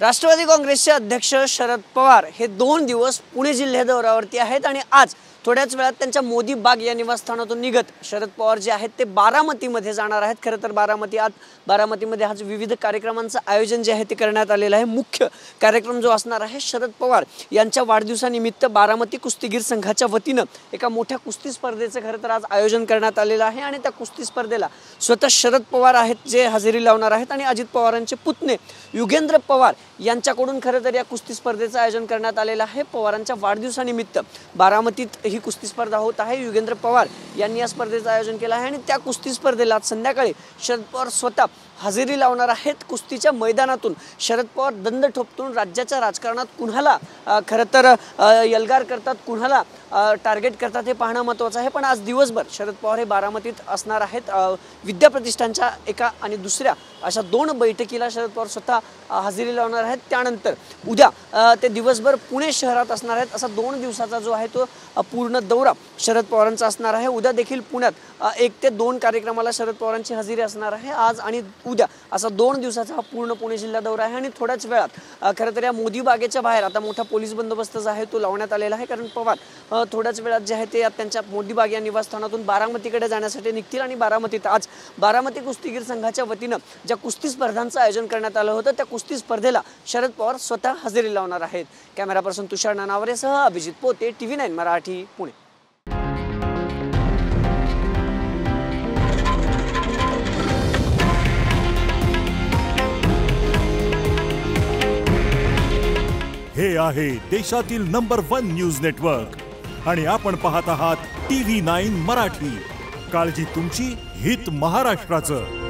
राष्ट्रवादी काँग्रेसचे अध्यक्ष शरद पवार हे 2 दिवस पुणे जिल्ह्या दौऱ्यावरती आहेत आणि आज थोड्याच वेळात त्यांच्या मोदी बाग या निवासस्थानातून निघत शरद पवार जे आहेत ते बारामतीमध्ये जाणार आहेत। खरं तर बारामतीमध्ये आज विविध कार्यक्रमांचं आयोजन जे आहे ते करण्यात आलेलं आहे। मुख्य कार्यक्रम जो असणार आहे शरद पवार यांच्या वाढदिवसानिमित्त बारामती कुस्तीगीर संघाच्या वतीनं एका मोठ्या कुस्ती स्पर्धेचं खरं तर आज आयोजन करण्यात आलेलं आहे आणि त्या कुस्ती स्पर्धेला स्वतः शरद पवार आहेत जे हजेरी लावणार आहेत आणि अजित पवारांचे पुतणे युगेंद्र पवार यांच्याकडून खरं तर या कुस्ती स्पर्धेचं आयोजन करण्यात आलेलं आहे। पवारांच्या वाढदिवसानिमित्त बारामतीत ही कुस्ती स्पर्धा होत आहे। युगेंद्र पवार यांनी या स्पर्धेचं आयोजन केलं आहे आणि त्या कुस्ती स्पर्धेला संध्याकाळी शरद पवार स्वतः हजेरी लावणार आहेत। कुस्तीच्या मैदानातून शरद पवार दंड ठोपतून राज्याच्या राजकारणात कुणाला खरं तर यलगार करतात, कुणाला टार्गेट करतात हे पाहणं महत्त्वाचं आहे। पण आज दिवसभर शरद पवार हे बारामतीत असणार आहेत। विद्याप्रतिष्ठानच्या एका आणि दुसऱ्या अशा 2 बैठकीला शरद पवार स्वतः हजेरी लावणार आहेत। त्यानंतर उद्या ते दिवसभर पुणे शहरात असणार आहेत। असा 2 दिवसाचा जो आहे तो पूर्ण दौरा शरद पवारांचा असणार आहे। उद्या देखील पुण्यात 1 ते 2 कार्यक्रमाला शरद पवारांची हजेरी असणार आहे। आज आणि उद्या असा 2 दिवसाचा हा पूर्ण पुणे जिल्हा दौरा आहे आणि थोड्याच वेळात खरं तर या मोदी बागेच्या बाहेर आता मोठा पोलीस बंदोबस्त जो आहे तो लावण्यात आलेला आहे। कारण पवार थोड्याच वेळात जे आहे ते त्यांच्या मोदी बाग या निवासस्थानातून बारामतीकडे जाण्यासाठी निघतील आणि बारामतीत आज बारामती कुस्तीगीर संघाच्या वतीनं ज्या कुस्ती स्पर्धांचं आयोजन करण्यात आलं होतं त्या कुस्ती स्पर्धेला शरद पवार स्वतः हजेरी लावणार आहेत। कॅमेरा पर्सन तुषार नानावरेसह अभिजित पोते, TV9 मराठी, पुणे। हे आहे देशातील नंबर 1 न्यूज नेटवर्क आणि आपण पाहत आहात TV9 मराठी। काळजी तुमची, हित महाराष्ट्राचं।